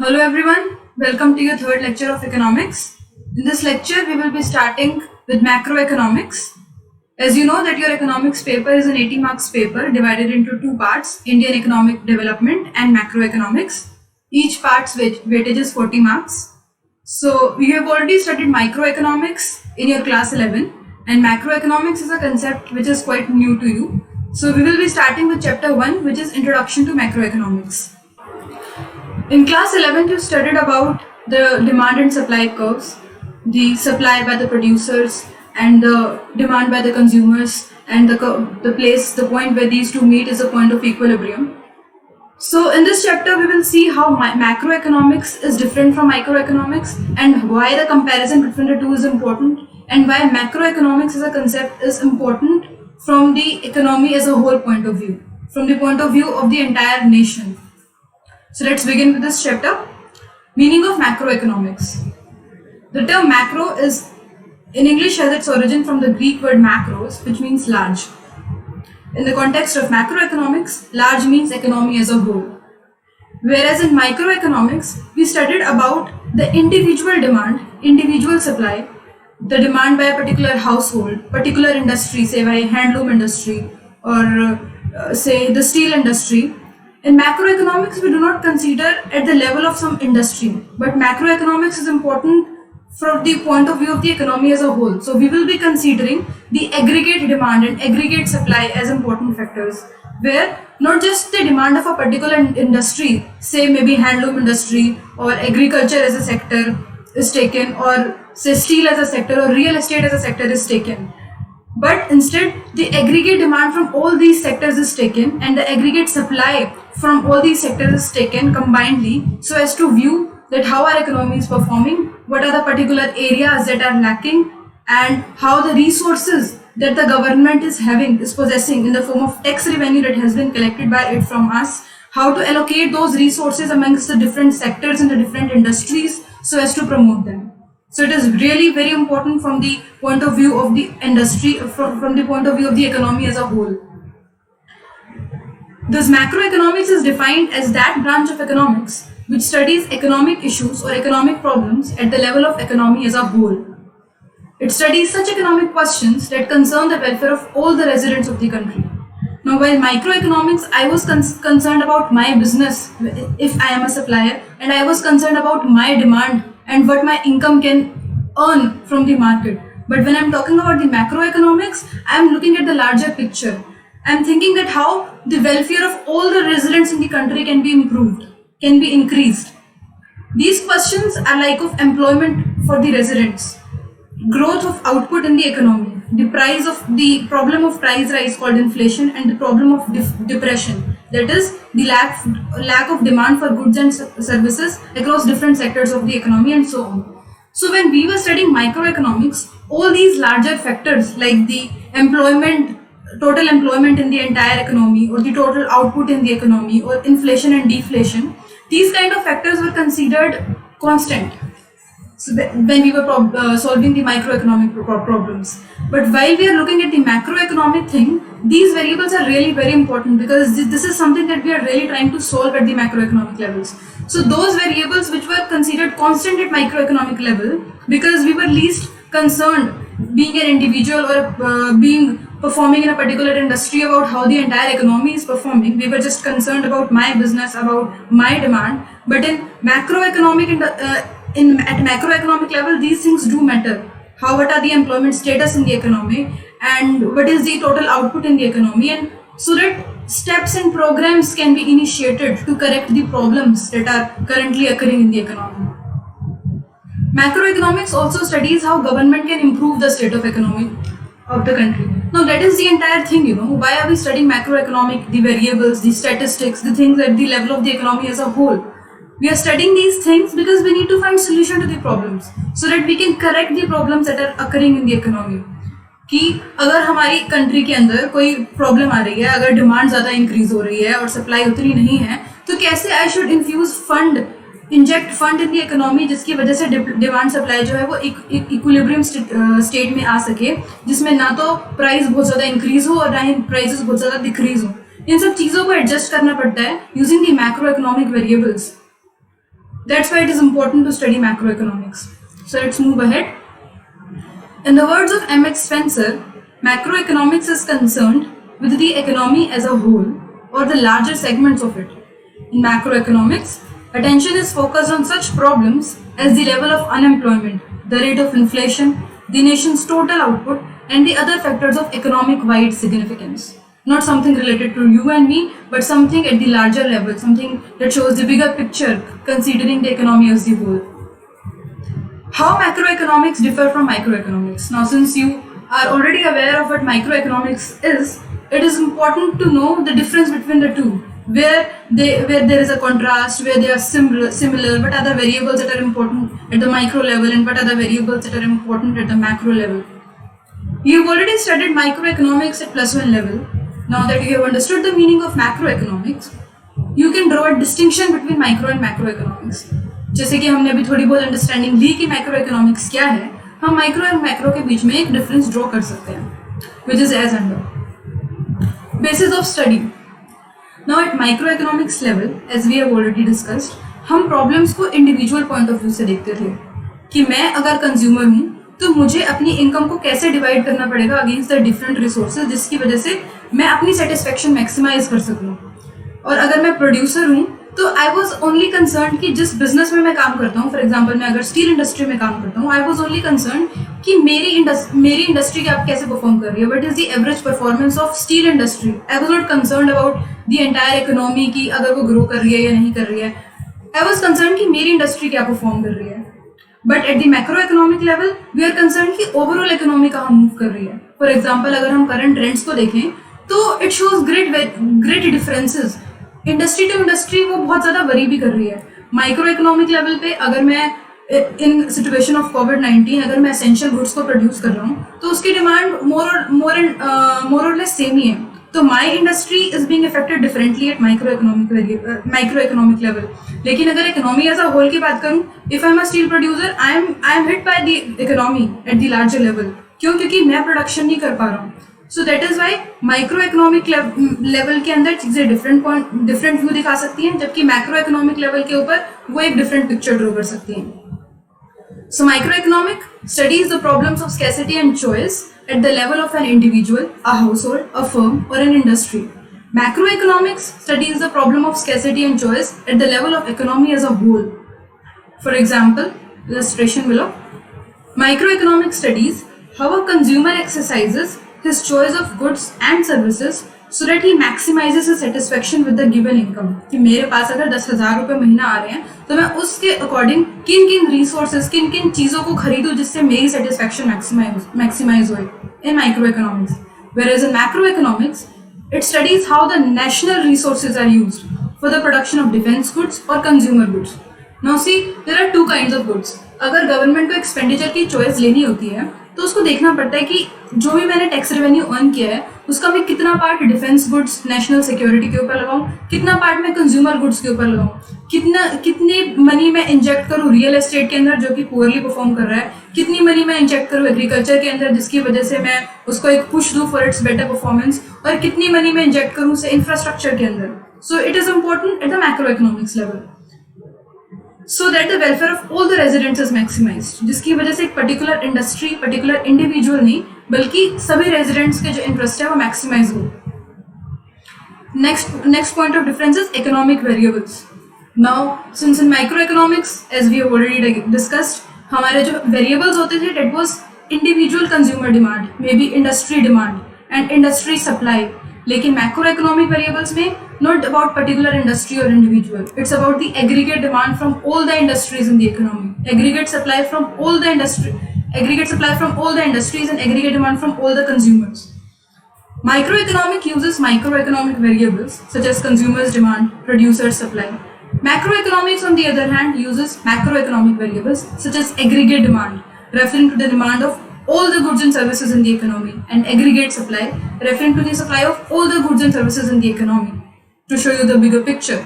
Hello everyone, welcome to your third lecture of economics. In this lecture, we will be starting with macroeconomics. As you know that your economics paper is an 80 marks paper divided into two parts, Indian economic development and macroeconomics. Each part's weightage is 40 marks. So we have already studied microeconomics in your class 11 and macroeconomics is a concept which is quite new to you. So we will be starting with chapter 1 which is Introduction to Macroeconomics. In class 11, you studied about the demand and supply curves, the supply by the producers and the demand by the consumers, and the point where these two meet is a point of equilibrium. So in this chapter, we will see how macroeconomics is different from microeconomics and why the comparison between the two is important and why macroeconomics as a concept is important from the economy as a whole point of view, from the point of view of the entire nation. So let's begin with this chapter. Meaning of macroeconomics. The term macro is in English has its origin from the Greek word macros, which means large. In the context of macroeconomics, large means economy as a whole. Whereas in microeconomics, we studied about the individual demand, individual supply, the demand by a particular household, particular industry, say by handloom industry or say the steel industry. In macroeconomics, we do not consider at the level of some industry, but macroeconomics is important from the point of view of the economy as a whole. So we will be considering the aggregate demand and aggregate supply as important factors, where not just the demand of a particular industry, say maybe handloom industry or agriculture as a sector is taken, or say steel as a sector or real estate as a sector is taken. But instead, the aggregate demand from all these sectors is taken and the aggregate supply from all these sectors is taken combinedly so as to view that how our economy is performing, what are the particular areas that are lacking, and how the resources that the government is possessing in the form of tax revenue that has been collected by it from us, how to allocate those resources amongst the different sectors and the different industries so as to promote them. So it is really very important from the point of view of the industry, from the point of view of the economy as a whole. This macroeconomics is defined as that branch of economics which studies economic issues or economic problems at the level of economy as a whole. It studies such economic questions that concern the welfare of all the residents of the country. Now, while microeconomics, I was concerned about my business if I am a supplier, and I was concerned about my demand and what my income can earn from the market. But when I'm talking about the macroeconomics, I'm looking at the larger picture. I'm thinking that how the welfare of all the residents in the country can be improved, can be increased. These questions are like of employment for the residents, growth of output in the economy, the problem of price rise called inflation, and the problem of depression, that is the lack of demand for goods and services across different sectors of the economy and so on. So when we were studying microeconomics, all these larger factors like the total employment in the entire economy, or the total output in the economy, or inflation and deflation, these kind of factors were considered constant. So when we were solving the microeconomic problems. But while we are looking at the macroeconomic thing, these variables are really very important because this is something that we are really trying to solve at the macroeconomic levels. So those variables which were considered constant at microeconomic level, because we were least concerned being an individual or performing in a particular industry about how the entire economy is performing. We were just concerned about my business, about my demand. But in macroeconomic at macroeconomic level, these things do matter. What are the employment status in the economy, and what is the total output in the economy, and so that steps and programs can be initiated to correct the problems that are currently occurring in the economy. Macroeconomics also studies how government can improve the state of economy of the country. Now that is the entire thing, why are we studying macroeconomic, the variables, the statistics, the things at the level of the economy as a whole? We are studying these things because we need to find solution to the problems so that we can correct the problems that are occurring in the economy. कि अगर हमारी country के अंदर कोई problem आ रही है, अगर demand ज़्यादा इंक्रीज हो रही है और सप्लाई उतनी नहीं है, तो कैसे I should inject fund in the economy जिसकी वजह से डिमांड सप्लाई जो है वो इक्विलिब्रियम स्टेट में आ सके, जिसमें ना तो प्राइस बहुत ज़्यादा इंक्रीज हो और ना ही प्राइसेस बहुत ज़्यादा डिक्रीज हो. इन सब चीज़ों को एडजस्ट करना पड़ता है using the macro economic variables. That's why it is important to study macroeconomics. So let's move ahead. In the words of M.H. Spencer, macroeconomics is concerned with the economy as a whole or the larger segments of it. In macroeconomics, attention is focused on such problems as the level of unemployment, the rate of inflation, the nation's total output, and the other factors of economic-wide significance. Not something related to you and me, but something at the larger level, something that shows the bigger picture considering the economy as the whole. How macroeconomics differ from microeconomics? Now, since you are already aware of what microeconomics is, it is important to know the difference between the two. Where there is a contrast, where they are similar, what are the variables that are important at the micro level and what are the variables that are important at the macro level. You've already studied microeconomics at +1 level. Now that you have understood the meaning of macroeconomics, you can draw a distinction between micro and macroeconomics. जैसे कि हमने अभी थोड़ी बहुत understanding ली कि macroeconomics क्या है, हम माइक्रो और मैक्रो के बीच में एक डिफरेंस ड्रॉ कर सकते हैं, which is as under. Basis of study. Now at microeconomics level, as we have already discussed, हम प्रॉब्लम्स को इंडिविजुअल पॉइंट ऑफ व्यू से देखते थे कि मैं अगर कंज्यूमर हूँ तो मुझे अपनी इनकम को कैसे डिवाइड करना पड़ेगा अगेंस्ट द डिफरेंट रिसोर्सेज, जिसकी वजह से मैं अपनी सेटिस्फेक्शन मैक्सिमाइज कर सकूँ. और अगर मैं प्रोड्यूसर हूँ तो आई वॉज ओनली कंसर्न कि जिस बिजनेस में मैं काम करता हूँ, फॉर एग्जाम्पल मैं अगर स्टील इंडस्ट्री में काम करता हूँ, आई वॉज ओनली कंसर्न कि मेरी इंडस्ट्री क्या कैसे परफॉर्म कर रही है, what is the average performance of steel industry. I was not concern about the entire economy की अगर वो ग्रो कर रही है या नहीं कर रही है. आई वॉज कंसर्न कि मेरी इंडस्ट्री क्या परफॉर्म कर रही है. But at the macro economic level we are concern कि ओवरऑल इकोनॉमी कहाँ मूव कर रही है. फॉर एग्जाम्पल अगर हम करंट ट्रेंड्स को देखें तो it shows great differences. Industry to industry वो बहुत ज़्यादा वरी भी कर रही है. माइक्रो इकोनॉमिक लेवल पे अगर मैं इन सिचुएशन ऑफ कोविड-19 अगर मैं एसेंशियल गुड्स को प्रोड्यूस कर रहा हूँ तो उसकी डिमांड मोर और लेस सेम ही है. तो my industry is being affected differently at micro economic level. लेकिन अगर इकोनॉमी एज अ होल की बात करूँ, if I am a steel producer, I am hit by the economy at the larger level. क्यों? क्योंकि मैं प्रोडक्शन नहीं कर पा रहा हूँ. So that is why micro economic level के अंदर चीजें डिफरेंट व्यू दिखा सकती हैं, जबकि मैक्रो इकोनॉमिक लेवल के ऊपर वो एक डिफरेंट पिक्चर ड्रॉ कर सकती हैं. So micro economic studies the problems of scarcity and choice at the level of an individual, a household, a firm, or an industry. Macroeconomics studies the problem of scarcity and choice at the level of economy as a whole. For example, illustration below. Microeconomic studies how a consumer exercises his choice of goods and services so that he maximizes his satisfaction with the given income. कि मेरे पास अगर 10,000 रुपये महीना आ रहे हैं तो मैं उसके अकॉर्डिंग किन किन रिसोर्सेज, किन किन चीज़ों को खरीदूँ जिससे मेरी सेटिस्फैक्शन मैक्सिमाइज हो. In microeconomics, whereas in macroeconomics, it studies how the national resources are used for the production of defense goods or consumer goods. Now see, there are two kinds of goods. अगर government को expenditure की choice लेनी होती है तो उसको देखना पड़ता है कि जो भी मैंने टैक्स रेवेन्यू अर्न किया है उसका मैं कितना part defence goods, national security के ऊपर लगाऊं, कितना पार्ट मैं कंज्यूमर गुड्स के ऊपर लगाऊं, कितनी मनी मैं इंजेक्ट करूं रियल एस्टेट के अंदर जो कि पुअरली परफॉर्म कर रहा है, कितनी मनी मैं इंजेक्ट करूं एग्रीकल्चर के अंदर जिसकी वजह से मैं उसको एक पुश दूं फॉर इट्स बेटर परफॉर्मेंस, और कितनी मनी मैं इंजेक्ट करूं से इंफ्रास्ट्रक्चर के अंदर. So it is important at the macro economics level so that the welfare of all the residents is maximized, जिसकी वजह से एक पर्टिकुलर इंडस्ट्री, पर्टिकुलर इंडिविजुअल नहीं बल्कि सभी रेजिडेंट्स के जो इंटरेस्ट है वो मैक्सिमाइज हो. Next point of difference is economic variables. Now since in micro economics as we have already discussed, हमारे जो वेरिएबल्स होते थे that was individual consumer demand, may be industry demand and industry supply. लेकिन macro economic variables में not about particular industry or individual, it's about the aggregate demand from all the industries in the economy, aggregate supply from all the industries and aggregate demand from all the consumers. Microeconomic uses microeconomic variables such as consumers demand, producers supply. Macroeconomics on the other hand uses macroeconomic variables such as aggregate demand, referring to the demand of all the goods and services in the economy, and aggregate supply, referring to the supply of all the goods and services in the economy. To show you the bigger picture.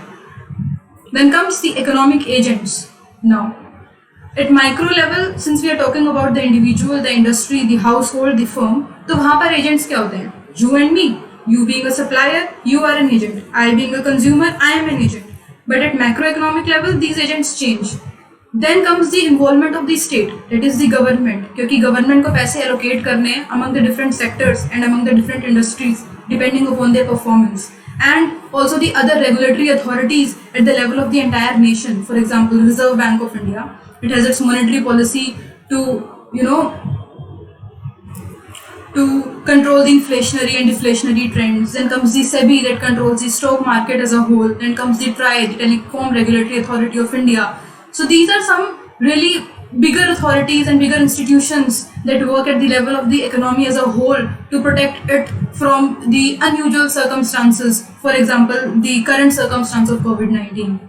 Then comes the economic agents. Now, at micro level, since we are talking about the individual, the industry, the household, the firm, तो वहाँ पर agents क्या होते हैं? You and me. You being a supplier, you are an agent. I being a consumer, I am an agent. but at macroeconomic level these agents change. Then comes the involvement of the state, that is the government, क्योंकि government को पैसे allocate करने हैं among the different sectors and among the different industries depending upon their performance, and also the other regulatory authorities at the level of the entire nation. For example, Reserve Bank of India, it has its monetary policy to to control the inflationary and deflationary trends. Then comes the SEBI that controls the stock market as a whole. Then comes the TRAI, the Telecom Regulatory Authority of India. So these are some really bigger authorities and bigger institutions that work at the level of the economy as a whole to protect it from the unusual circumstances. For example, the current circumstance of COVID-19.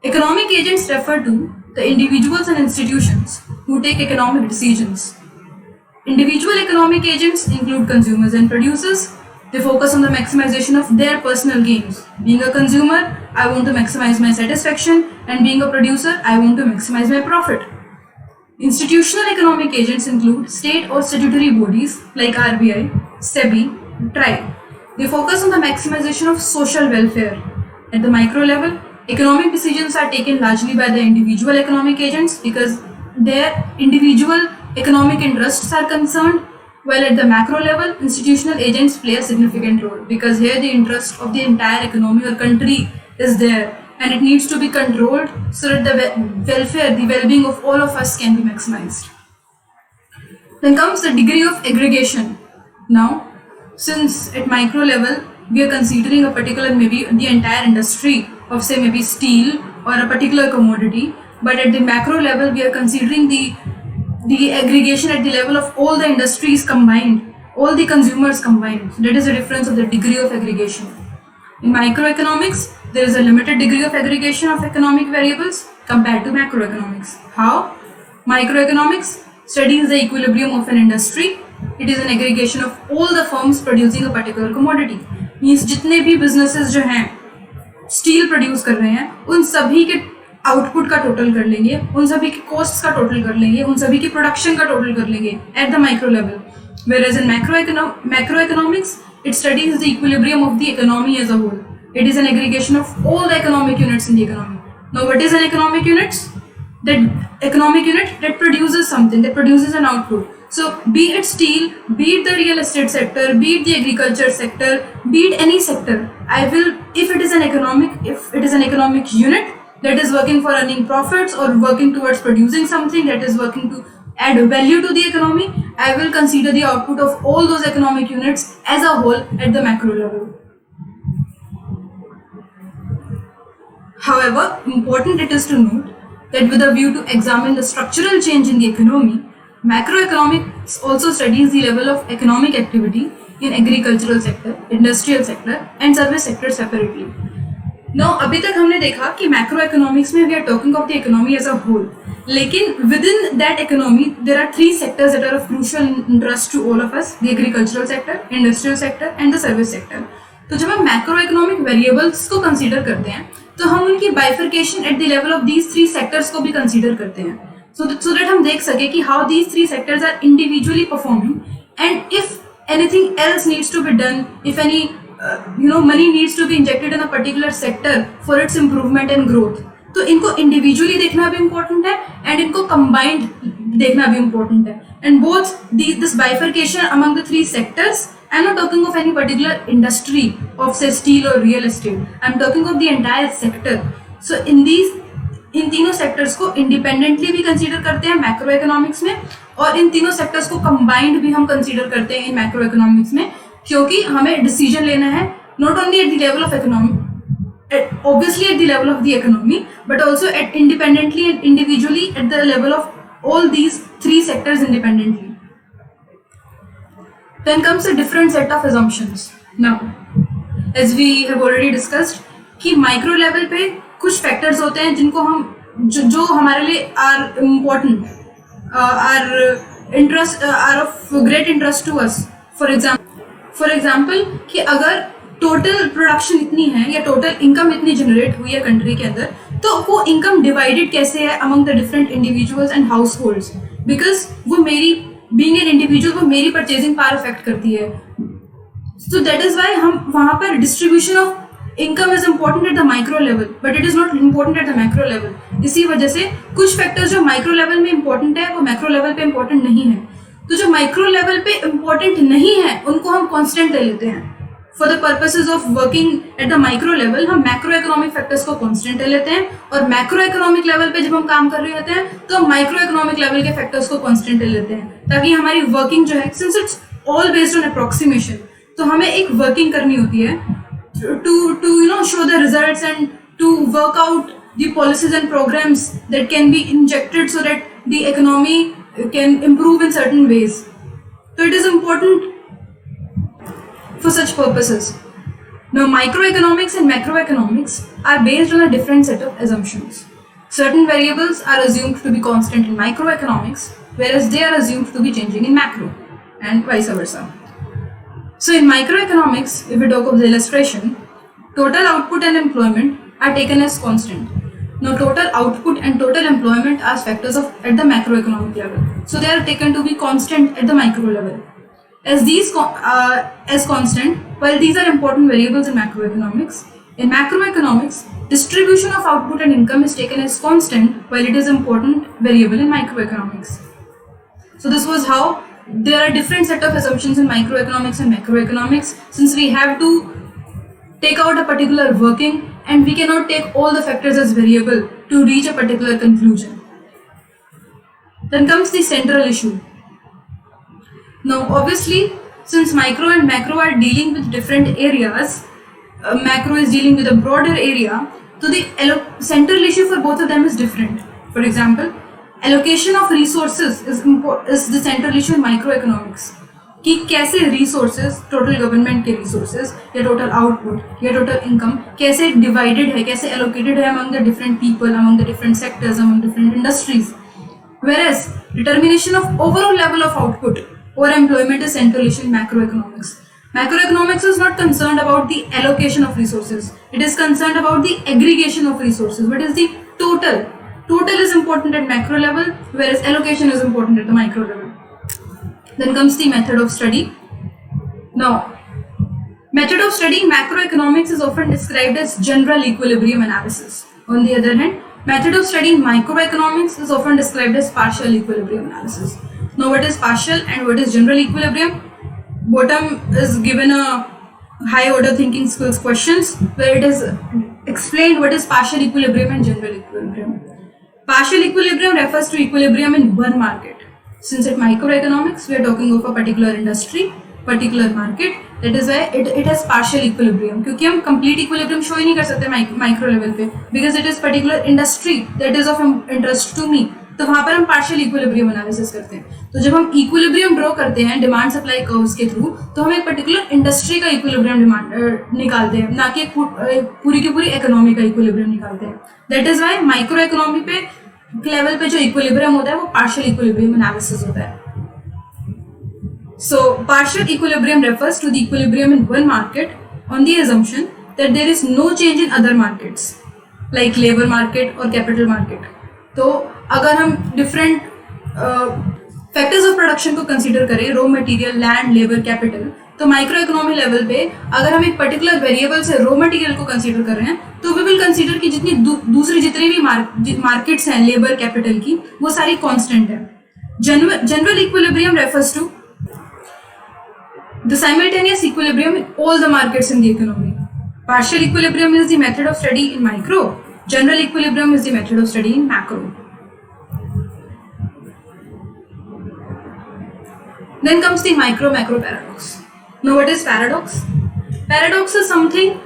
Economic agents refer to the individuals and institutions who take economic decisions. Individual economic agents include consumers and producers. They focus on the maximization of their personal gains. Being a consumer, I want to maximize my satisfaction, and being a producer, I want to maximize my profit. Institutional economic agents include state or statutory bodies like RBI, SEBI, TRAI. They focus on the maximization of social welfare. At the micro level, economic decisions are taken largely by the individual economic agents because their individual economic interests are concerned, while at the macro level, institutional agents play a significant role because here the interest of the entire economy or country is there, and it needs to be controlled so that the welfare, the well-being of all of us can be maximized. Then comes the degree of aggregation. Now, since at micro level, we are considering a particular, maybe the entire industry of say maybe steel or a particular commodity, but at the macro level, we are considering the aggregation at the level of all the industries combined, all the consumers combined. So that is the difference of the degree of aggregation. In microeconomics, there is a limited degree of aggregation of economic variables compared to macroeconomics. How? Microeconomics studies the equilibrium of an industry. It is an aggregation of all the firms producing a particular commodity. Means जितने भी businesses जो हैं steel produce कर रहे हैं, उन सभी के आउटपुट का टोटल कर लेंगे, उन सभी के कॉस्ट का टोटल कर लेंगे, उन सभी की प्रोडक्शन का टोटल कर लेंगे at the micro level. Whereas in macroeconomics, it studies the equilibrium of the economy as a whole. It is an aggregation of all the economic units in the economy. Now, what is an economic unit? That economic unit that produces something, that produces an output. So, be it steel, be it the real estate sector, be it the agriculture sector, be it any sector, if it is an economic unit that is working for earning profits or working towards producing something that is working to add value to the economy, I will consider the output of all those economic units as a whole at the macro level. However, important it is to note that with a view to examine the structural change in the economy, macroeconomics also studies the level of economic activity in agricultural sector, industrial sector and service sector separately. Now, अभी तक हमने देखा कि macroeconomics में we are talking of the economy as a whole. लेकिन within that economy, there are three sectors that are of crucial interest to all of us: the agricultural sector, industrial sector and the service sector. तो जब हम macroeconomic variables को consider करते हैं, तो हम उनकी bifurcation at the level of these three sectors को भी consider करते हैं. So that हम देख सके कि how these three sectors are individually performing, and if anything else needs to be done, if any money needs to be injected in a particular sector for its improvement and growth, तो इनको individually देखना भी important है and इनको combined देखना भी important है. And both this bifurcation among the three sectors, I'm not talking of any particular industry of say steel or real estate, I'm talking of the entire sector. So इन तीनों sectors को independently भी consider करते हैं macro economics में, और इन तीनों sectors को combined भी हम कंसीडर करते हैं इन मैक्रो इकोनॉमिक्स में, क्योंकि हमें डिसीजन लेना है not only at the level of economy, obviously at the level of the economy, but also at independently and individually at the level of all these three sectors independently. Then comes a different set of assumptions. Now, as we have already discussed, कि micro level पे कुछ factors होते हैं जिनको हम जो हमारे लिए are important, are interest, are of great interest to us. For example कि अगर टोटल प्रोडक्शन इतनी है या टोटल इनकम इतनी जनरेट हुई है कंट्री के अंदर, तो वो इनकम डिवाइडेड कैसे है among the different individuals and house holds, because वो मेरी बीइंग एन इंडिविजुअल वो मेरी परचेजिंग पावर अफेक्ट करती है. सो दैट इज वाई हम वहाँ पर distribution of income is important at the micro level but it is not important at the macro level. इसी वजह से कुछ फैक्टर्स जो माइक्रो लेवल में इम्पोर्टेंट है वो मैक्रो लेवल पे इम्पोर्टेंट नहीं है। तो जो माइक्रो लेवल पे इम्पोर्टेंट नहीं है उनको हम कांस्टेंट ले लेते हैं। For the purposes of working at the micro level हम मैक्रो इकोनॉमिक फैक्टर्स को कांस्टेंट ले लेते हैं, और मैक्रो इकोनॉमिक लेवल पे जब हम काम कर रहे होते हैं तो हम माइक्रो इकोनॉमिक लेवल के फैक्टर्स को कांस्टेंट ले लेते हैं, ताकि हमारी वर्किंग जो है, since it's all based on approximation, तो हमें एक वर्किंग करनी होती है to show the results and to work out the policies and programs that can be injected so that the economy can improve in certain ways. So it is important for such purposes. Now microeconomics and macroeconomics are based on a different set of assumptions. Certain variables are assumed to be constant in microeconomics, whereas they are assumed to be changing in macro, and vice versa. So in microeconomics, if we talk of the illustration, total output and employment are taken as constant. Now total output and total employment are factors at the macroeconomic level. So they are taken to be constant at the micro level. As these as constant, while these are important variables in macroeconomics, in macroeconomics, distribution of output and income is taken as constant while it is important variable in microeconomics. So this was how there are different set of assumptions in microeconomics and macroeconomics, since we have to take out a particular working and we cannot take all the factors as variable to reach a particular conclusion. Then comes the central issue. Now obviously, since micro and macro are dealing with different areas, macro is dealing with a broader area, so the central issue for both of them is different. For example, allocation of resources is the central issue in microeconomics, कि कैसे resources, total government के resources या total output या total income कैसे divided है, कैसे allocated है among the different people, among the different sectors, among different industries. Whereas determination of overall level of output or employment is central issue in macroeconomics. Macroeconomics is not concerned about the allocation of resources. It is concerned about the aggregation of resources. What is the total? Total is important at macro level, whereas allocation is important at the micro level. Then comes the method of study. Now, method of studying macroeconomics is often described as general equilibrium analysis. On the other hand, method of studying microeconomics is often described as partial equilibrium analysis. Now, what is partial and what is general equilibrium? Bottom is given a high order thinking skills questions where it is explained what is partial equilibrium and general equilibrium. Partial equilibrium refers to equilibrium in one market. Since at microeconomics we are talking of a particular industry, particular market, that is why it has partial equilibrium. क्योंकि हम complete equilibrium show ही नहीं कर सकते micro level पे, because it is particular industry that is of interest to me. तो वहाँ पर हम partial equilibrium analysis करते हैं. तो जब हम equilibrium draw करते हैं demand supply curves के through, तो हम एक particular industry का equilibrium निकालते हैं, ना कि पूरी की पूरी economy का equilibrium निकालते हैं. That is why microeconomy पे लेवल पे जो इक्विलिब्रियम होता है वो पार्शियल इक्विलिब्रियम एनालिसिस होता है. So partial equilibrium refers to the equilibrium in one market on the assumption that there is no change in other markets like labour market और capital market. तो अगर हम डिफरेंट फैक्टर्स ऑफ प्रोडक्शन को consider करें, raw material, land, labour, capital, तो micro economy level पे अगर हम एक पर्टिकुलर वेरिएबल से रॉ मटेरियल को कंसीडर कर रहे हैं तो वी विल कंसीडर कि जितनी दूसरी जितनी भी मार्केट्स हैं लेबर कैपिटल की वो सारी कांस्टेंट है. General equilibrium refers to the simultaneous equilibrium in all the markets in the economy. Partial equilibrium is the method of study in micro, general equilibrium is the method of study in macro. Then comes the micro-macro paradox. Now what is paradox? Paradox is something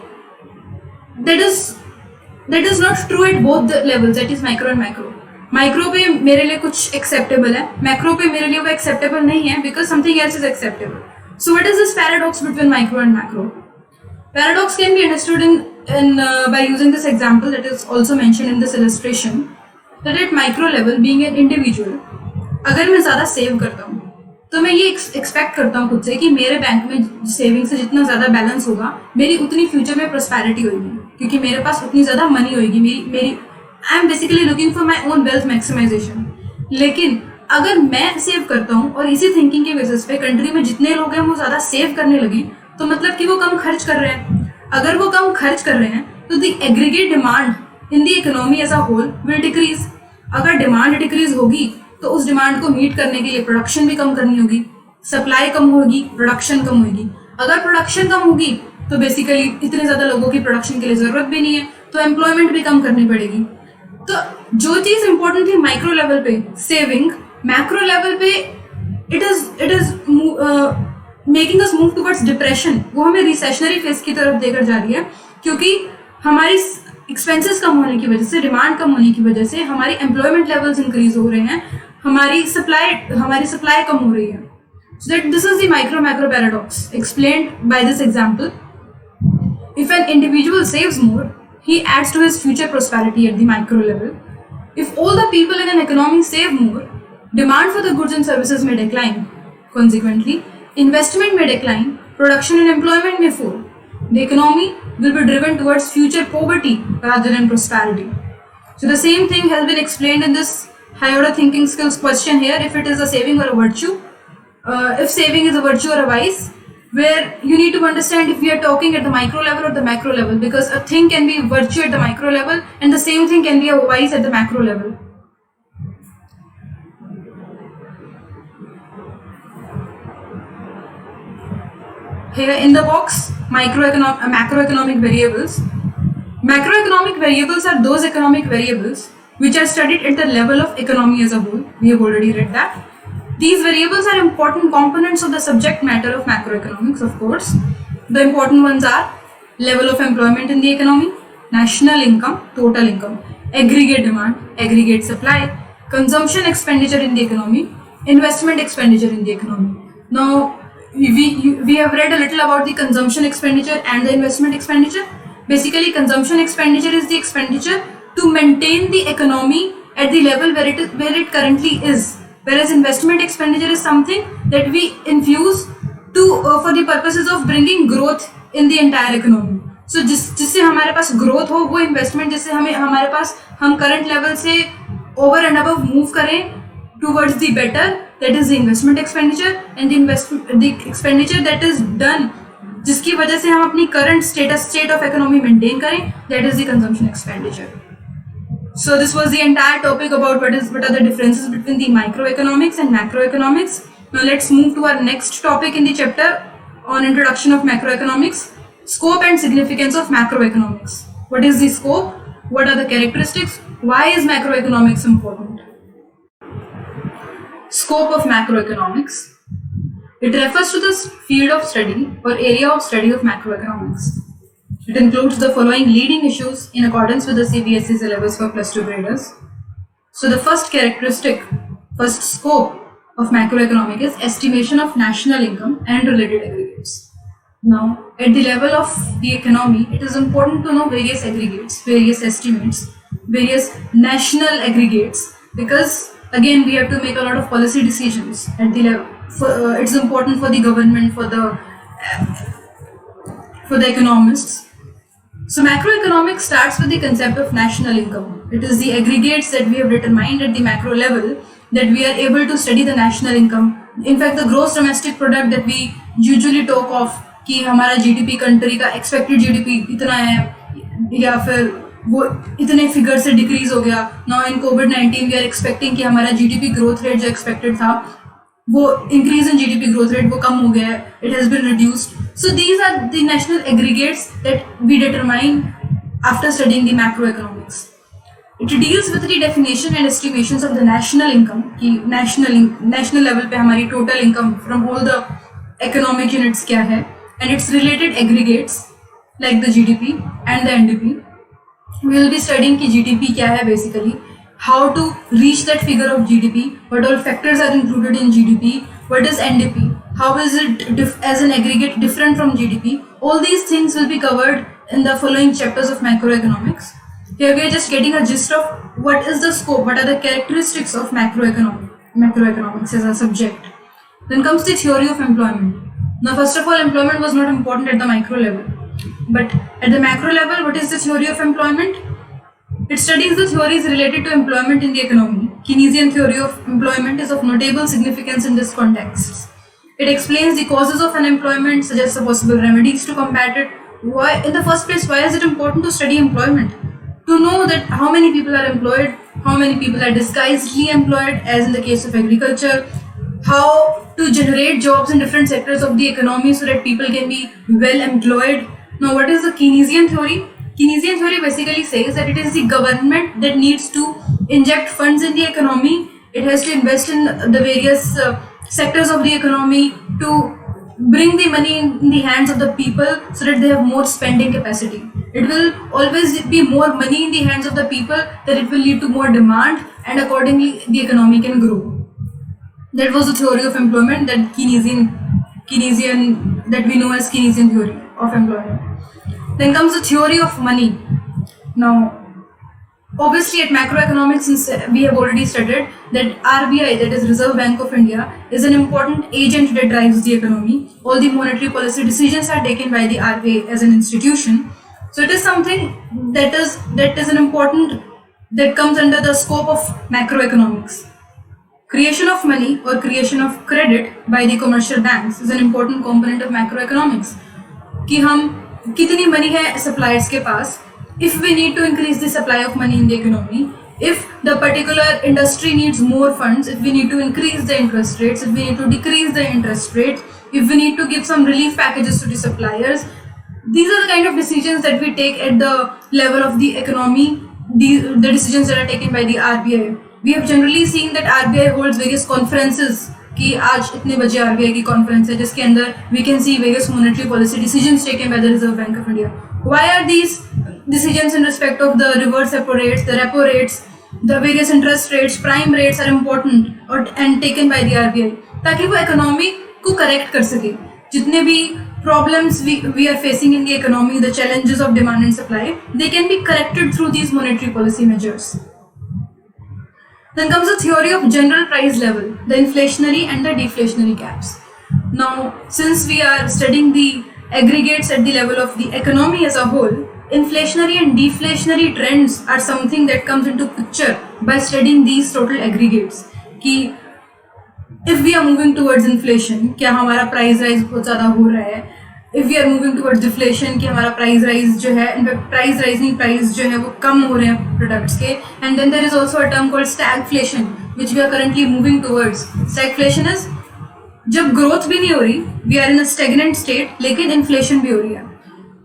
that is not true at both the levels, that is micro and macro. Micro पे मेरे लिए कुछ acceptable है, macro पे मेरे लिए वो acceptable नहीं है because something else is acceptable. So what is this paradox between micro and macro? Paradox can be understood by using this example that is also mentioned in this illustration, that at micro level, being an individual, अगर मैं ज़्यादा save करता हूँ तो मैं ये expect करता हूँ खुद से कि मेरे बैंक में सेविंग से जितना ज़्यादा बैलेंस होगा मेरी उतनी फ्यूचर में प्रोस्पेरिटी होगी, क्योंकि मेरे पास उतनी ज़्यादा मनी होगी. मेरी I am basically looking for my own wealth maximization. लेकिन अगर मैं सेव करता हूँ और इसी थिंकिंग के बेसिस पे कंट्री में जितने लोग हैं वो ज़्यादा सेव करने लगे तो मतलब कि वो कम खर्च कर रहे हैं. अगर वो कम खर्च कर रहे हैं तो the aggregate demand in the economy as a whole will decrease. अगर डिमांड डिक्रीज होगी तो उस डिमांड को मीट करने के लिए प्रोडक्शन भी कम करनी होगी, सप्लाई कम होगी, प्रोडक्शन कम होगी. अगर प्रोडक्शन कम होगी तो बेसिकली इतने ज़्यादा लोगों की प्रोडक्शन के लिए ज़रूरत भी नहीं है, तो एम्प्लॉयमेंट भी कम करनी पड़ेगी. तो जो चीज़ इंपॉर्टेंट थी माइक्रो लेवल पे सेविंग, मैक्रो लेवल पे it is making us move towards depression. वो हमें रिसेशनरी फेज की तरफ देकर जा रही है, क्योंकि हमारी एक्सपेंसेस कम होने की वजह से, डिमांड कम होने की वजह से हमारी एम्प्लॉयमेंट लेवल्स इंक्रीज हो रहे हैं, हमारी सप्लाई कम हो रही है. So that this is the micro-macro paradox explained by this example. If an individual saves more, he adds to his future prosperity at the micro level. If all the people in an economy save more, demand for the goods and services may decline. Consequently, investment may decline, production and employment may fall. The economy will be driven towards future poverty rather than prosperity. So the same thing has been explained in this higher order thinking skills question here, if it is a saving or a virtue. If saving is a virtue or a vice, where you need to understand if we are talking at the micro level or the macro level, because a thing can be virtue at the micro level and the same thing can be a vice at the macro level. Here in the box, macroeconomic variables. Macroeconomic variables are those economic variables which are studied at the level of economy as a whole. We have already read that. These variables are important components of the subject matter of macroeconomics, of course. The important ones are level of employment in the economy, national income, total income, aggregate demand, aggregate supply, consumption expenditure in the economy, investment expenditure in the economy. Now, we have read a little about the consumption expenditure and the investment expenditure. Basically, consumption expenditure is the expenditure to maintain the economy at the level where it currently is. Whereas investment expenditure is something that we infuse to for the purposes of bringing growth in the entire economy. So जिससे हमारे पास growth हो, वो investment जिससे हमारे पास हम current level से over and above move करें towards the better, that is the investment expenditure, and the expenditure that is done जिसकी वजह से हम अपनी current state of economy maintain करें, that is the consumption expenditure. So this was the entire topic about what are the differences between the microeconomics and macroeconomics. Now let's move to our next topic in the chapter on introduction of macroeconomics, scope and significance of macroeconomics. What is the scope? What are the characteristics? Why is macroeconomics important? Scope of macroeconomics. It refers to the field of study or area of study of macroeconomics. It includes the following leading issues in accordance with the CBSE syllabus for plus 2 graders. So the first scope of macroeconomic is estimation of national income and related aggregates. Now, at the level of the economy, it is important to know various aggregates, various estimates, various national aggregates, because again we have to make a lot of policy decisions at the level. It's important for the government, for the economists. So macroeconomics starts with the concept of national income. It is the aggregates that we have determined at the macro level that we are able to study the national income. In fact, the gross domestic product that we usually talk of कि हमारा GDP country का expected GDP इतना है या फिर वो इतने figure से डिक्रीज हो गया. Now in COVID-19 we are expecting कि हमारा GDP ग्रोथ रेट जो एक्सपेक्टेड था वो increase in GDP growth rate वो कम हो गया है. It has been reduced. So these are the national aggregates that we determine after studying the macroeconomics. It deals with the definition and estimations of the national income. कि national level पे हमारी total income from all the economic units क्या है, and its related aggregates like the GDP and the NDP. We will be studying कि GDP क्या है basically, how to reach that figure of GDP, what all factors are included in GDP, what is NDP, how is it as an aggregate different from GDP. All these things will be covered in the following chapters of macroeconomics. Here we are just getting a gist of what is the scope, what are the characteristics of macroeconomics as a subject. Then comes the theory of employment. Now first of all, employment was not important at the micro level, but at the macro level, what is the theory of employment? It studies the theories related to employment in the economy. Keynesian theory of employment is of notable significance in this context. It explains the causes of unemployment, suggests the possible remedies to combat it, why in the first place, why is it important to study employment? To know that how many people are employed, how many people are disguisedly employed, as in the case of agriculture, how to generate jobs in different sectors of the economy so that people can be well employed. Now, what is the Keynesian theory? Keynesian theory basically says that it is the government that needs to inject funds in the economy. It has to invest in the various sectors of the economy to bring the money in the hands of the people so that they have more spending capacity. It will always be more money in the hands of the people, that it will lead to more demand, and accordingly the economy can grow. That was the theory of employment, that Keynesian that we know as Keynesian theory of employment. Then comes the theory of money. Now, obviously at macroeconomics we have already studied that RBI, that is Reserve Bank of India, is an important agent that drives the economy. All the monetary policy decisions are taken by the RBI as an institution. So it is something that is an important, that comes under the scope of macroeconomics. Creation of money or creation of credit by the commercial banks is an important component of macroeconomics. कि हम कितनी money है suppliers के पास, if we need to increase the supply of money in the economy, if the particular industry needs more funds, if we need to increase the interest rates, if we need to decrease the interest rates, if we need to give some relief packages to the suppliers, these are the kind of decisions that we take at the level of the economy, the decisions that are taken by the RBI. We have generally seen that RBI holds various conferences कि आज इतने बजे RBI की conference है जिसके अंदर we can see various monetary policy decisions taken by the Reserve Bank of India. Why are these decisions in respect of the reverse repo rates, the repo rates, the various interest rates, prime rates are important and taken by the RBI ताकि वो economy को correct कर सके. जितने भी problems we are facing in the economy, the challenges of demand and supply, they can be corrected through these monetary policy measures. Then comes the theory of general price level, the inflationary and the deflationary gaps. Now, since we are studying the aggregates at the level of the economy as a whole, inflationary and deflationary trends are something that comes into picture by studying these total aggregates. कि if we are moving towards inflation, क्या हमारा price rise बहुत ज़्यादा हो रहा है? If we are moving towards deflation, कि हमारा price rise जो है, in fact price rising price जो है वो कम हो रहे हैं products के, and then there is also a term called stagflation, which we are currently moving towards. Stagflation is जब growth भी नहीं हो रही, we are in a stagnant state, लेकिन inflation भी हो रही है.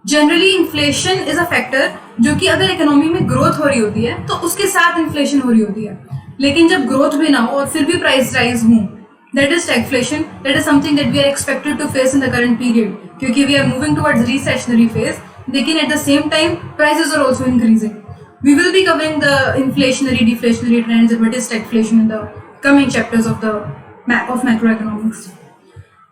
Generally inflation is a factor जो कि अगर economy में growth हो रही होती है, तो उसके साथ inflation हो रही होती है. लेकिन जब growth भी ना हो और फिर भी price rise हो, that is stagflation. That is something that we are expected to face in the current period. क्योंकि we are moving towards recessionary phase, लेकिन at the same time prices are also increasing. We will be covering the inflationary, deflationary trends and what is stagflation in the coming chapters of macroeconomics.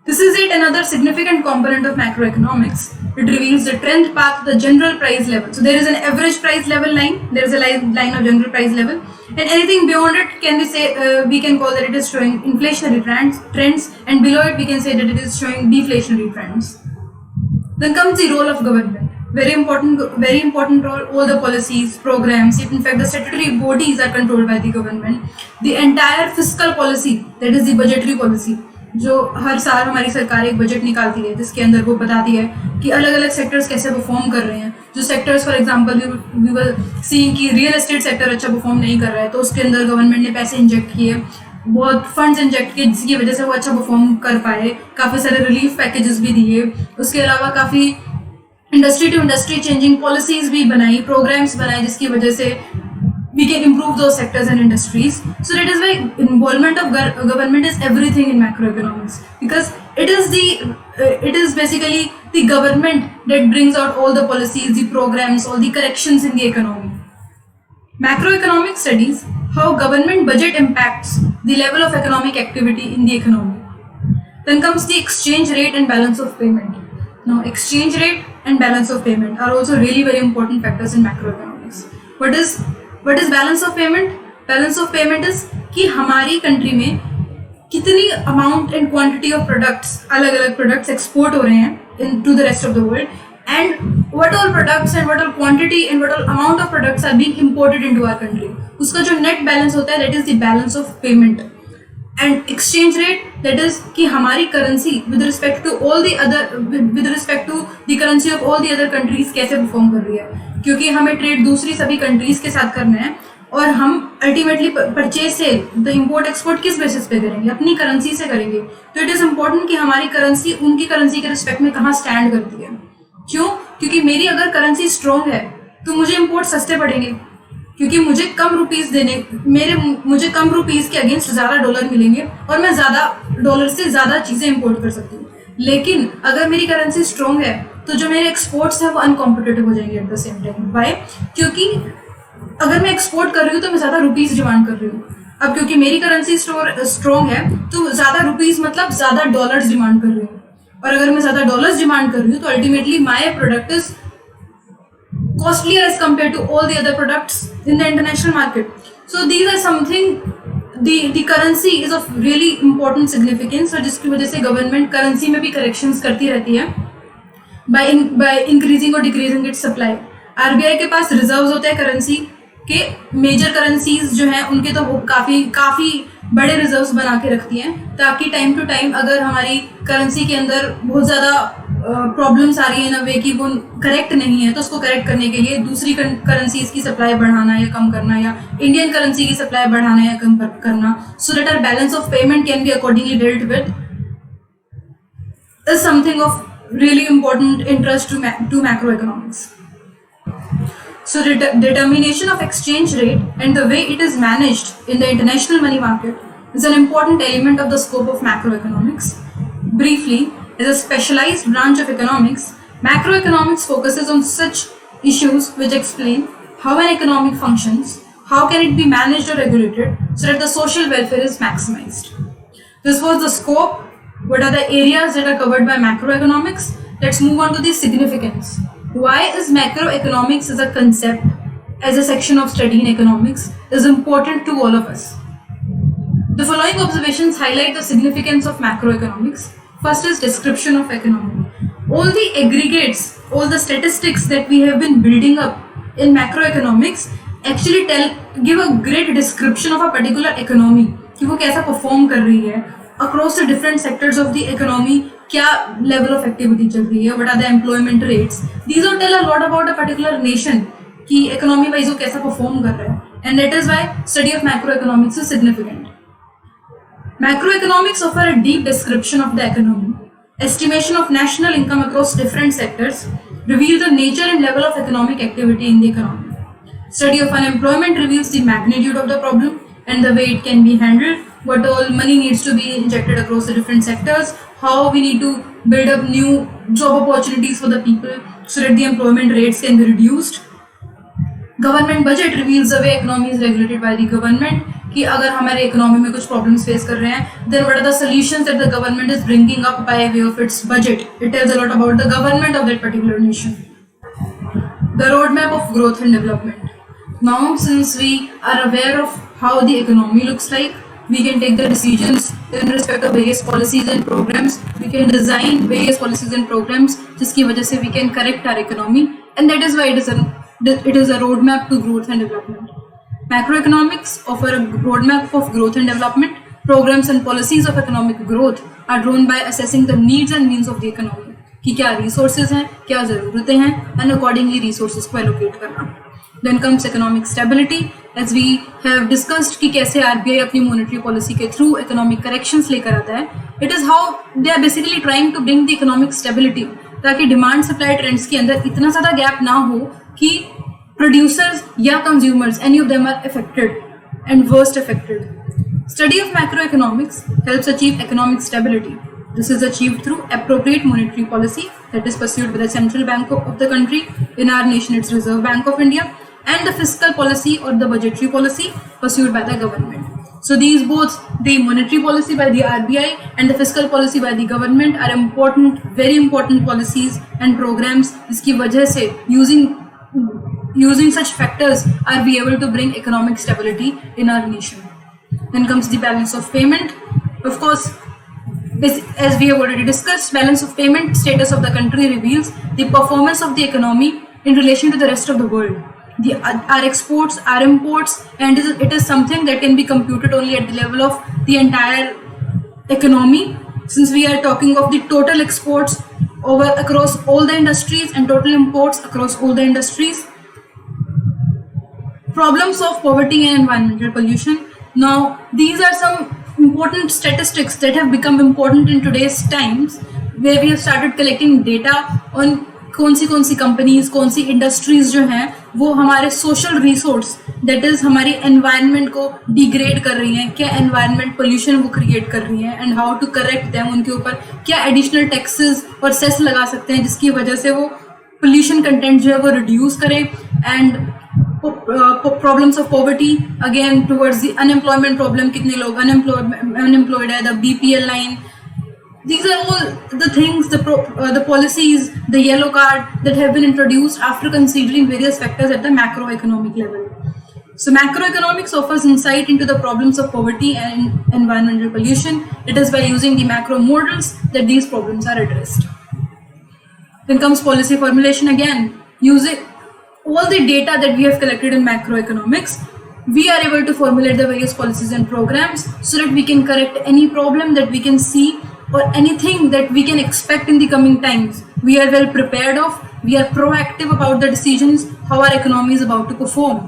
This is yet another significant component of macroeconomics. It reveals the trend path, the general price level. So there is an average price level line. There is a line of general price level, and anything beyond it can we can call that it is showing inflationary trends, and below it we can say that it is showing deflationary trends. Then comes the role of government. Very important role. All the policies, programs, in fact the statutory bodies are controlled by the government. The entire fiscal policy, that is the budgetary policy, जो हर साल हमारी सरकार एक budget निकालती है जिसके अंदर वो बताती है कि अलग अलग सेक्टर्स कैसे परफॉर्म कर रहे हैं. जो sectors for example we will see कि रियल एस्टेट सेक्टर अच्छा परफॉर्म नहीं कर रहा है, तो उसके अंदर गवर्नमेंट ने पैसे इंजेक्ट किए, बहुत फंड्स इंजेक्ट किए जिसकी वजह से वो अच्छा परफॉर्म कर पाए. काफ़ी सारे रिलीफ पैकेजेस भी दिए. उसके अलावा काफ़ी industry to industry changing policies भी बनाई, प्रोग्राम्स बनाए जिसकी वजह से we can improve those sectors and industries. So that is why involvement of government is everything in macroeconomics, because it is basically the government that brings out all the policies, the programs, all the corrections in the economy. Macroeconomics studies how government budget impacts the level of economic activity in the economy. Then comes the exchange rate and balance of payment. Now, exchange rate and balance of payment are also really very important factors in macroeconomics. What is balance of payment? Balance of payment is कि हमारी country में कितनी amount and quantity of products, अलग अलग products export हो रहे हैं into the rest of the world, and what all products and what all quantity and what all amount of products are being imported into our country. उसका जो net balance होता है, that is the balance of payment. And exchange rate, that is कि हमारी currency with respect to the currency of all the other countries कैसे perform कर रही है, क्योंकि हमें ट्रेड दूसरी सभी कंट्रीज के साथ करना है और हम ultimately purchase sale the import export किस बेसिस पे करेंगे, अपनी करेंसी से करेंगे. तो इट इज इम्पोर्टेंट कि हमारी करेंसी उनकी करेंसी के रिस्पेक्ट में कहाँ स्टैंड करती है. क्यों? क्योंकि मेरी अगर करेंसी स्ट्रॉन्ग है तो मुझे इम्पोर्ट सस्ते पड़ेंगे, क्योंकि मुझे कम रुपीस के अगेंस्ट ज़्यादा डॉलर मिलेंगे और मैं ज़्यादा डॉलर से ज़्यादा चीज़ें इंपोर्ट कर सकती हूँ. लेकिन अगर मेरी करेंसी स्ट्रॉन्ग है तो जो मेरे एक्सपोर्ट्स हैं वो अनकॉम्पिटिटिव हो जाएंगे at the same time. Why? क्योंकि अगर मैं एक्सपोर्ट कर रही हूँ तो मैं ज़्यादा रुपीस डिमांड कर रही हूँ. अब क्योंकि मेरी करेंसी स्ट्रॉन्ग है तो ज़्यादा रुपीस मतलब ज़्यादा डॉलर्स डिमांड कर रही हूँ, और अगर मैं ज़्यादा डॉलर्स डिमांड कर रही हूँ तो ultimately my product is costlier as compared to all the other products in the international market. So these are something, the currency is of really important significance, और जिसकी वजह से गवर्नमेंट करेंसी में भी करेक्शंस करती रहती है by increasing or decreasing its supply. RBI के पास रिजर्व्स होते हैं करेंसी के. मेजर करेंसीज जो हैं उनके तो काफ़ी बड़े रिजर्व्स बना के रखती हैं, ताकि टाइम टू टाइम अगर हमारी करेंसी के अंदर बहुत ज़्यादा प्रॉब्लम्स आ रही है इन अ वे कि वो करेक्ट नहीं है, तो उसको करेक्ट करने के लिए दूसरी करेंसीज की सप्लाई बढ़ाना या कम करना, या इंडियन करेंसी की सप्लाई बढ़ाना या कम करना, so that our balance of payment can be accordingly dealt with, is something of really important interest to macroeconomics. So determination of exchange rate and the way it is managed in the international money market is an important element of the scope of macroeconomics. Briefly, as a specialized branch of economics, macroeconomics focuses on such issues which explain how an economic functions, how can it be managed or regulated so that the social welfare is maximized. This was the scope. What are the areas that are covered by macroeconomics? Let's move on to the significance. Why is macroeconomics as a concept, as a section of study in economics, is important to all of us? The following observations highlight the significance of macroeconomics. First is description of economy. All the aggregates, all the statistics that we have been building up in macroeconomics actually give a great description of a particular economy, कि वो कैसा perform कर रही है across the different sectors of the economy, क्या level of activity चल रही है, what are the employment rates. These all tell a lot about a particular nation कि economy wise वो कैसा perform कर रहा है, and that is why study of macroeconomics is significant. Macroeconomics offer a deep description of the economy. Estimation of national income across different sectors reveal the nature and level of economic activity in the economy. Study of unemployment reveals the magnitude of the problem and the way it can be handled, what all money needs to be injected across the different sectors, how we need to build up new job opportunities for the people so that the employment rates can be reduced. Government budget reveals the way economy is regulated by the government, कि अगर हमारे economy में कुछ problems face कर रहे हैं, then what are the solutions that the government is bringing up by way of its budget. It tells a lot about the government of that particular nation. The roadmap of growth and development. Now, since we are aware of how the economy looks like, we can take the decisions in respect of various policies and programs. We can design various policies and programs जिसकी वजह से we can correct our economy, and that is why it is a roadmap to growth and development. Macroeconomics offer a roadmap of growth and development. Programs and policies of economic growth are drawn by assessing the needs and means of the economy. कि क्या resources हैं, क्या ज़रूरतें हैं, and accordingly resources को allocate करना. Then comes economic stability, as we have discussed कि कैसे RBI अपनी monetary policy के through economic corrections लेकर आता है. It is how they are basically trying to bring the economic stability, ताकि demand supply trends के अंदर इतना ज़्यादा gap ना हो कि producers या consumers, any of them are affected and worst affected. Study of macroeconomics helps achieve economic stability. This is achieved through appropriate monetary policy that is pursued by the central bank of the country. In our nation, it's Reserve Bank of India, and the fiscal policy or the budgetary policy pursued by the government. So these both, the monetary policy by the RBI and the fiscal policy by the government, are important, very important policies and programs. जिसकी वजह से using such factors are we able to bring economic stability in our nation. Then comes the balance of payment. Of course, as we have already discussed, balance of payment status of the country reveals the performance of the economy in relation to the rest of the world. Our exports, our imports, and it is something that can be computed only at the level of the entire economy, since we are talking of the total exports over across all the industries and total imports across all the industries. Problems of poverty and environmental pollution. Now, these are some important statistics that have become important in today's times, where we have started collecting data on कौन सी companies, कौन सी industries जो हैं वो हमारे social resource that is हमारी environment को degrade कर रही हैं, क्या एनवायरनमेंट पोल्यूशन वो क्रिएट कर रही हैं, and how to correct them, उनके ऊपर क्या एडिशनल टैक्सेस और सेस लगा सकते हैं जिसकी वजह से वो पोल्यूशन कंटेंट जो है वो रिड्यूस करें. And problems of poverty again towards the unemployment problem, कितने लोग अनएम्प्लॉयड है, the BPL line. These are all the things, the policies, the yellow card that have been introduced after considering various factors at the macroeconomic level. So macroeconomics offers insight into the problems of poverty and environmental pollution. It is by using the macro models that these problems are addressed. Then comes policy formulation again. Using all the data that we have collected in macroeconomics, we are able to formulate the various policies and programs so that we can correct any problem that we can see or anything that we can expect in the coming times. We are well prepared of, we are proactive about the decisions, how our economy is about to perform.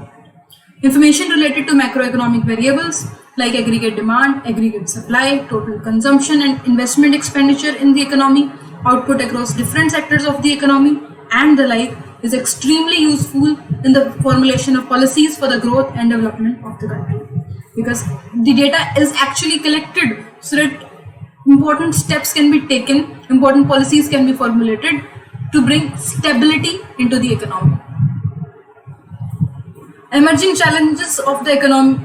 Information related to macroeconomic variables like aggregate demand, aggregate supply, total consumption and investment expenditure in the economy, output across different sectors of the economy and the like is extremely useful in the formulation of policies for the growth and development of the country. Because the data is actually collected so that important steps can be taken, important policies can be formulated to bring stability into the economy. Emerging challenges of the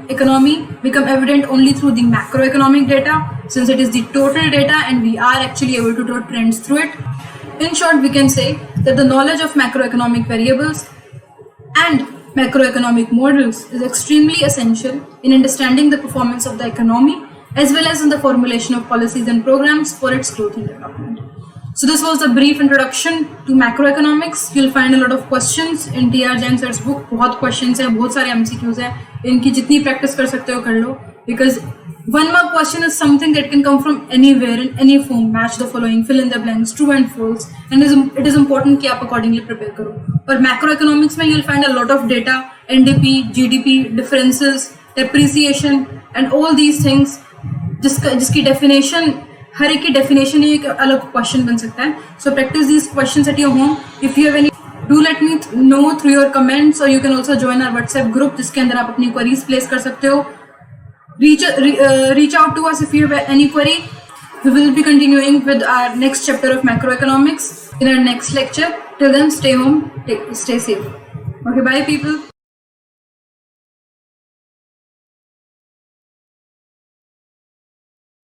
economy become evident only through the macroeconomic data, since it is the total data and we are actually able to draw trends through it. In short, we can say that the knowledge of macroeconomic variables and macroeconomic models is extremely essential in understanding the performance of the economy as well as in the formulation of policies and programs for its growth and development. So this was a brief introduction to macroeconomics. You'll find a lot of questions in TR Jain sir's book. बहुत questions हैं, बहुत सारे MCQs हैं. इनकी जितनी practice कर सकते हो कर लो. Because 1 mark question is something that can come from anywhere in any form. Match the following, fill in the blanks, true and false. And it is important कि आप accordingly prepare करो. पर macroeconomics में you'll find a lot of data, NDP, GDP, differences, depreciation, and all these things. जिसकी definition, हर एक की definition ही एक अलग क्वेश्चन बन सकता है. So practice these questions at your home. If you have any, do let me know through your comments, और you can also join our WhatsApp group जिसके अंदर आप अपनी क्वेरीज प्लेस कर सकते हो. Reach out to us if you have any query. We will be continuing with our next chapter of macroeconomics in our next lecture. Till then, stay home, stay safe. Okay, by people.